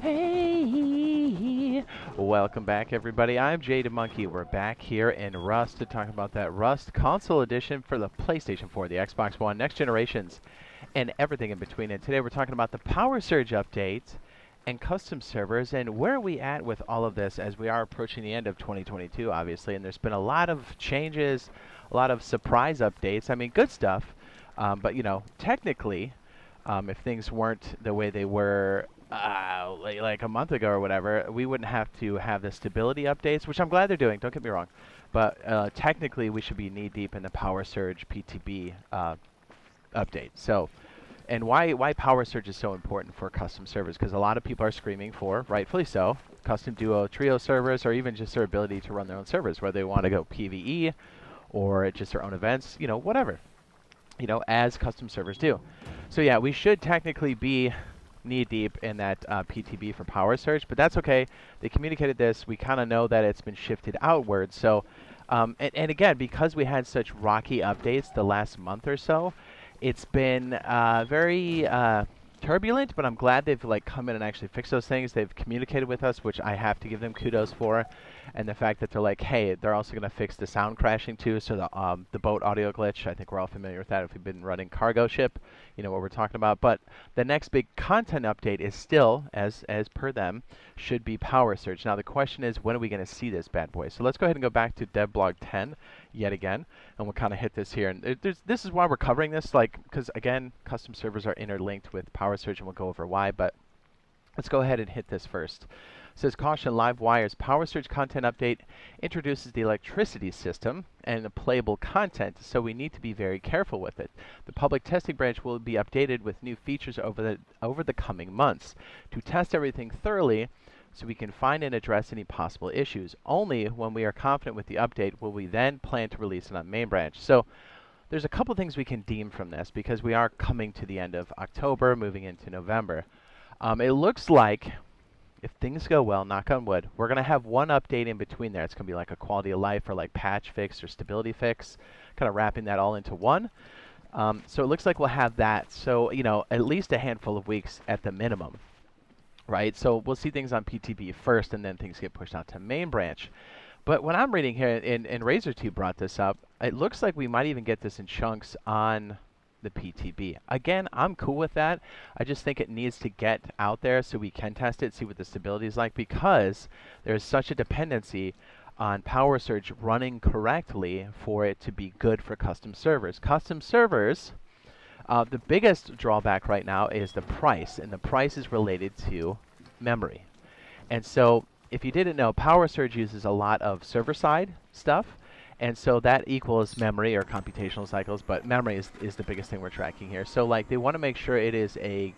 Hey, welcome back everybody. I'm Jaded Monkey. We're back here in Rust to talk about that Rust Console Edition for the PlayStation 4, the Xbox One, next generations, and everything in between. And today we're talking about the Power Surge update and custom servers and where are we at with all of this as we are approaching the end of 2022, obviously. And there's been a lot of changes, a lot of surprise updates. I mean, good stuff, but you know, technically, if things weren't the way they were like a month ago or whatever, we wouldn't have to have the stability updates, which I'm glad they're doing, don't get me wrong. But technically, we should be knee-deep in the Power Surge PTB update. So, and why Power Surge is so important for custom servers, because a lot of people are screaming for, rightfully so, custom duo, trio servers, or even just their ability to run their own servers, whether they want to go PvE or just their own events, you know, whatever, you know, as custom servers do. So yeah, we should technically be knee-deep in that PTB for Power Surge, but that's okay. They communicated this. We kind of know that it's been shifted outward. So, and again, because we had such rocky updates the last month or so, it's been very turbulent, but I'm glad they've like come in and actually fixed those things. They've communicated with us, which I have to give them kudos for, and the fact that they're like, hey, they're also going to fix the sound crashing too. So the boat audio glitch, I think we're all familiar with that if we've been running cargo ship, you know what we're talking about. But the next big content update is still, as per them, should be Power Surge. Now the question is, when are we going to see this bad boy? So let's go ahead and go back to devblog 10 yet again, and we'll kind of hit this here. And this is why we're covering this, like, because again, custom servers are interlinked with Power Surge, and we'll go over why. But let's go ahead and hit this first. It says, caution, live wires. Power Surge content update introduces the electricity system and the playable content, so we need to be very careful with it. The public testing branch will be updated with new features over the coming months to test everything thoroughly, so we can find and address any possible issues. Only when we are confident with the update will we then plan to release it on main branch. So there's a couple things we can deem from this, because we are coming to the end of October, moving into November. It looks like, if things go well, knock on wood, we're going to have one update in between there. It's going to be like a quality of life or like patch fix or stability fix, kind of wrapping that all into one. So it looks like we'll have that. So, you know, at least a handful of weeks at the minimum, right? So we'll see things on PTB first, and then things get pushed out to main branch. But what I'm reading here, and RazorTube brought this up, it looks like we might even get this in chunks on the PTB. Again, I'm cool with that. I just think it needs to get out there so we can test it, see what the stability is like, because there's such a dependency on Power Surge running correctly for it to be good for custom servers. Custom servers, the biggest drawback right now is the price, and the price is related to memory. And so, if you didn't know, Power Surge uses a lot of server-side stuff, and so that equals memory or computational cycles, but memory is the biggest thing we're tracking here. So like they want to make sure it is a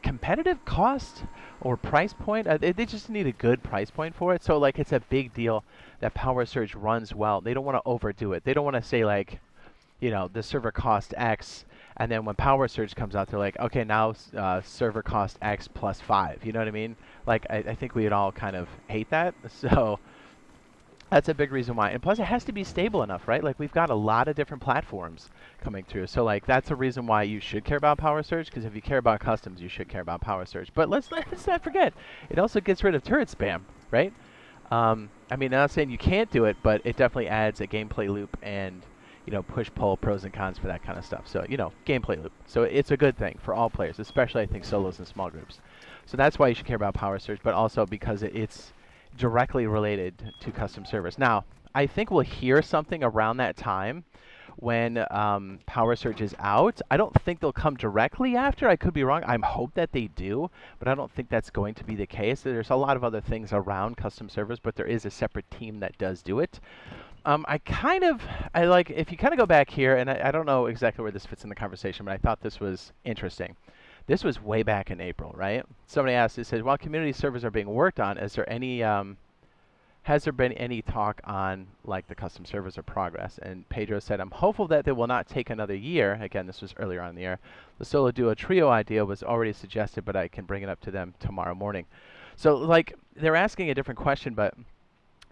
competitive cost or price point. They just need a good price point for it. So like it's a big deal that Power Surge runs well. They don't want to overdo it. They don't want to say like, you know, the server cost X, and then when Power Surge comes out, they're like, okay, now server cost X plus 5. You know what I mean? Like I think we'd all kind of hate that. So that's a big reason why. And plus, it has to be stable enough, right? Like, we've got a lot of different platforms coming through. So, like, that's a reason why you should care about Power Surge, because if you care about customs, you should care about Power Surge. But let's not forget, it also gets rid of turret spam, right? I mean, I'm not saying you can't do it, but it definitely adds a gameplay loop and, you know, push-pull, pros and cons for that kind of stuff. So, you know, gameplay loop. So it's a good thing for all players, especially, I think, solos and small groups. So that's why you should care about Power Surge, but also because it's directly related to custom servers. Now, I think we'll hear something around that time when Power Surge is out. I don't think they'll come directly after. I could be wrong. I hope that they do, but I don't think that's going to be the case. There's a lot of other things around custom servers, but there is a separate team that does do it. I like, if you kind of go back here, and I don't know exactly where this fits in the conversation, but I thought this was interesting. This was way back in April, right? Somebody asked, it says, while community servers are being worked on, is there any, has there been any talk on, like, the custom servers or progress? And Pedro said, I'm hopeful that they will not take another year. Again, this was earlier on in the year. The solo duo trio idea was already suggested, but I can bring it up to them tomorrow morning. So, like, they're asking a different question, but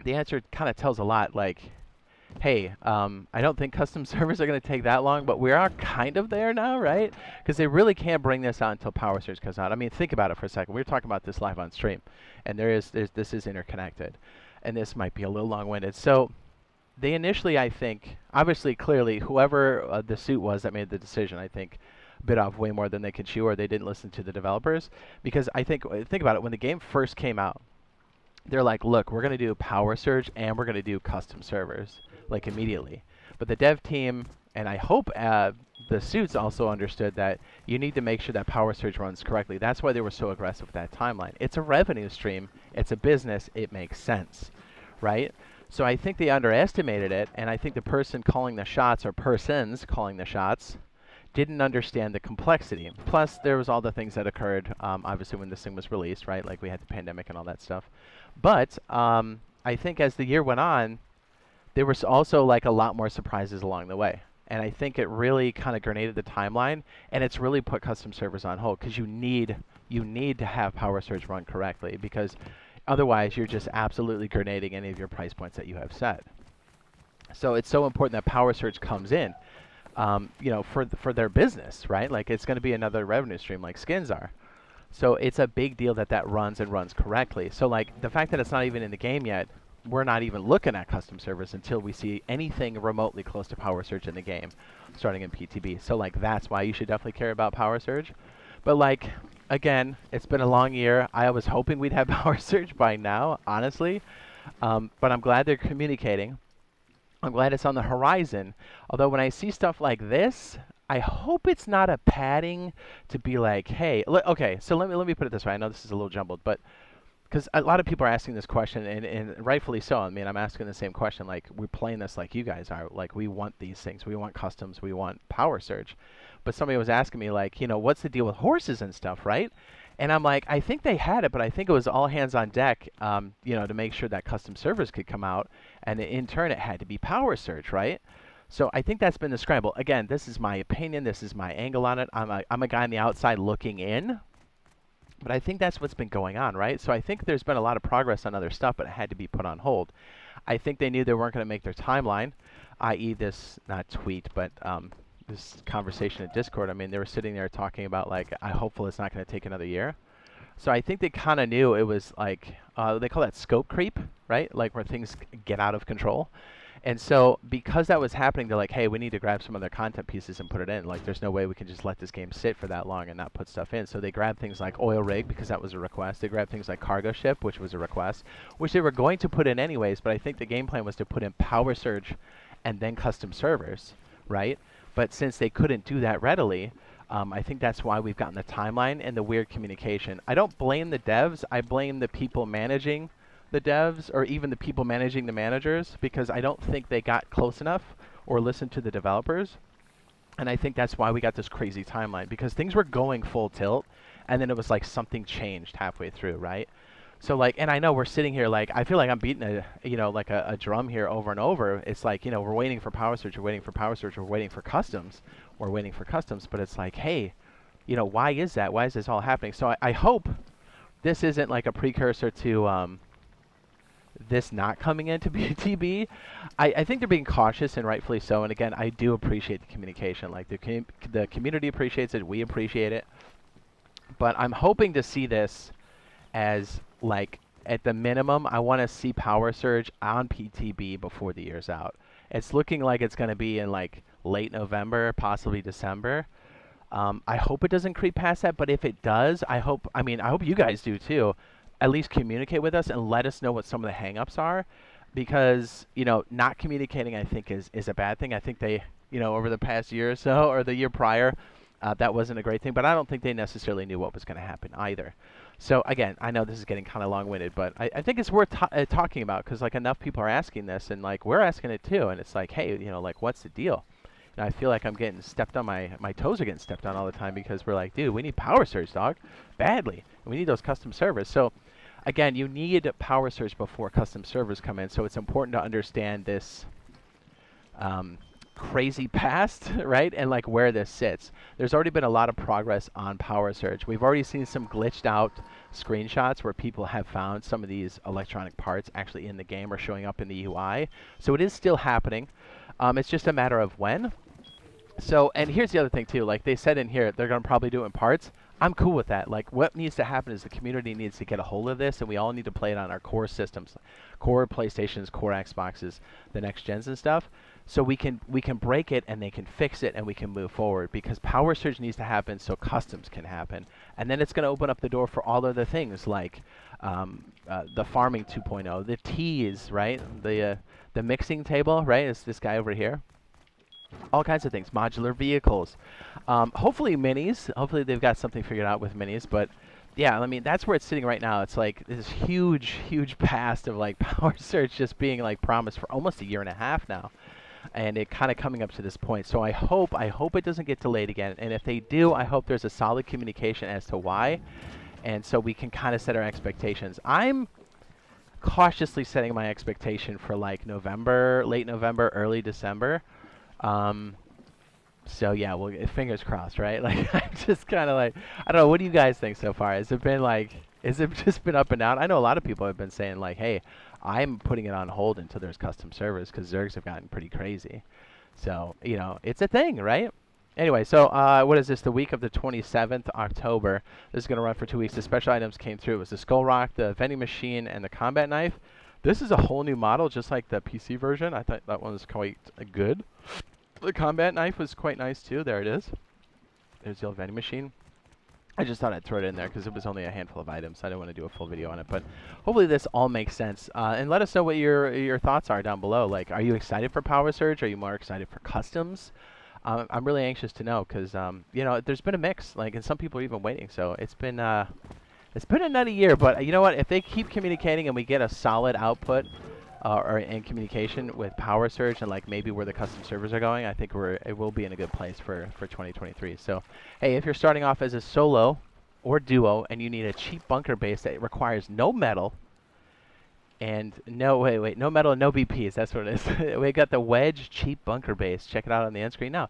the answer kind of tells a lot. Like, hey, I don't think custom servers are going to take that long, but we are kind of there now, right? Because they really can't bring this out until Power Surge comes out. I mean, think about it for a second. We were talking about this live on stream, and this is interconnected, and this might be a little long-winded. So they initially, I think, obviously, clearly, whoever the suit was that made the decision, I think, bit off way more than they could chew, or they didn't listen to the developers. Because I think about it, when the game first came out, they're like, look, we're going to do Power Surge and we're going to do custom servers, like immediately. But the dev team, and I hope the suits also understood that you need to make sure that Power Surge runs correctly. That's why they were so aggressive with that timeline. It's a revenue stream. It's a business. It makes sense, right? So I think they underestimated it, and I think the person calling the shots, or persons calling the shots, didn't understand the complexity. Plus, there was all the things that occurred, obviously, when this thing was released, right? Like, we had the pandemic and all that stuff. But I think as the year went on, there was also, like, a lot more surprises along the way. And I think it really kind of grenaded the timeline, and it's really put custom servers on hold, because you need to have Power Surge run correctly, because otherwise you're just absolutely grenading any of your price points that you have set. So it's so important that Power Surge comes in. You know, for their business, right? Like, it's going to be another revenue stream like skins are. So it's a big deal that that runs and runs correctly. So, like, the fact that it's not even in the game yet, we're not even looking at custom servers until we see anything remotely close to Power Surge in the game, starting in PTB. So, like, that's why you should definitely care about Power Surge. But, like, again, it's been a long year. I was hoping we'd have Power Surge by now, honestly. But I'm glad they're communicating. I'm glad it's on the horizon. Although when I see stuff like this, I hope it's not a padding to be like, hey, okay, so let me put it this way. I know this is a little jumbled, but because a lot of people are asking this question, and rightfully so. I mean, I'm asking the same question. Like, we're playing this like you guys are. Like, we want these things. We want customs. We want Power Surge. But somebody was asking me, like, you know, what's the deal with horses and stuff, right? And I'm like, I think they had it, but I think it was all hands on deck, you know, to make sure that custom servers could come out. And in turn, it had to be Power Surge, right? So I think that's been the scramble. Again, this is my opinion. This is my angle on it. I'm a guy on the outside looking in. But I think that's what's been going on, right? So I think there's been a lot of progress on other stuff, but it had to be put on hold. I think they knew they weren't going to make their timeline, i.e. this, not tweet, but this conversation at Discord. I mean, they were sitting there talking about, like, I hopeful it's not going to take another year. So I think they kind of knew it was like, they call that scope creep, right? Like, where things get out of control. And so because that was happening, they're like, hey, we need to grab some other content pieces and put it in. Like, there's no way we can just let this game sit for that long and not put stuff in. So they grabbed things like oil rig, because that was a request. They grabbed things like cargo ship, which was a request, which they were going to put in anyways. But I think the game plan was to put in Power Surge and then custom servers, right? But since they couldn't do that readily, I think that's why we've gotten the timeline and the weird communication. I don't blame the devs. I blame the people managing the devs, or even the people managing the managers, because I don't think they got close enough or listened to the developers. And I think that's why we got this crazy timeline, because things were going full tilt, and then it was like something changed halfway through, right? So, like, and I know we're sitting here, like, I feel like I'm beating a, you know, like a drum here over and over. It's like, you know, we're waiting for Power Surge, we're waiting for Power Surge, we're waiting for customs, we're waiting for customs. But it's like, hey, you know, why is that? Why is this all happening? So I hope this isn't like a precursor to this not coming into PTB. I think they're being cautious, and rightfully so. And again, I do appreciate the communication. Like, the community appreciates it, we appreciate it. But I'm hoping to see this as, like, at the minimum, I want to see Power Surge on PTB before the year's out. It's looking like it's going to be in, like, late November, possibly December. I hope it doesn't creep past that, but if it does, I hope you guys do too. At least communicate with us and let us know what some of the hang-ups are, because, you know, not communicating, I think, is a bad thing. I think they, you know, over the past year or so, or the year prior, that wasn't a great thing, but I don't think they necessarily knew what was going to happen either. So again, I know this is getting kind of long-winded, but I think it's worth talking about, because, like, enough people are asking this, and, like, we're asking it too, and it's like, hey, you know, like, what's the deal? And I feel like I'm getting stepped on, my toes are getting stepped on all the time, because we're like, dude, we need Power Surge, dog, badly, and we need those custom servers. So again, you need Power Surge before custom servers come in, so it's important to understand this crazy past, right? And like where this sits. There's already been a lot of progress on power surge. We've already seen some glitched out screenshots where people have found some of these electronic parts actually in the game or showing up in the UI. So it is still happening. It's just a matter of when. So, and here's the other thing too, like they said in here, they're going to probably do it in parts. I'm cool with that. Like what needs to happen is the community needs to get a hold of this, and we all need to play it on our core systems, core PlayStations, core Xboxes, the next gens and stuff. So we can break it and they can fix it and we can move forward, because power surge needs to happen so customs can happen, and then it's going to open up the door for all other things like the farming 2.0, the teas, right? The mixing table, right? Is this guy over here? All kinds of things, modular vehicles, hopefully minis. Hopefully they've got something figured out with minis. But yeah, I mean that's where it's sitting right now. It's like this huge past of like power surge just being like promised for almost a year and a half now, and it kind of coming up to this point. So I hope it doesn't get delayed again. And if they do, I hope there's a solid communication as to why, and so we can kind of set our expectations. I'm cautiously setting my expectation for like November, late November, early December. So yeah, well, fingers crossed, right? Like, I'm just kind of like, I don't know. What do you guys think so far? Has it been like, has it just been up and down? I know a lot of people have been saying like, hey, I'm putting it on hold until there's custom servers because Zergs have gotten pretty crazy. So, you know, it's a thing, right? Anyway, so what is this? The week of the 27th October. This is going to run for 2 weeks. The special items came through. It was the Skull Rock, the vending machine, and the combat knife. This is a whole new model, just like the PC version. I thought that one was quite good. The combat knife was quite nice too. There it is. There's the old vending machine. I just thought I'd throw it in there because it was only a handful of items. I didn't want to do a full video on it, but hopefully this all makes sense. And let us know what your thoughts are down below. Like, are you excited for Power Surge? Are you more excited for customs? I'm really anxious to know because you know, there's been a mix. Like, and some people are even waiting. So it's been a nutty year. But you know what? If they keep communicating and we get a solid output or in communication with Power Surge and like maybe where the custom servers are going, I think it will be in a good place for 2023. So, hey, if you're starting off as a solo or duo and you need a cheap bunker base that requires no metal and no metal and no BPs, that's what it is. We got the Wedge cheap bunker base. Check it out on the end screen now.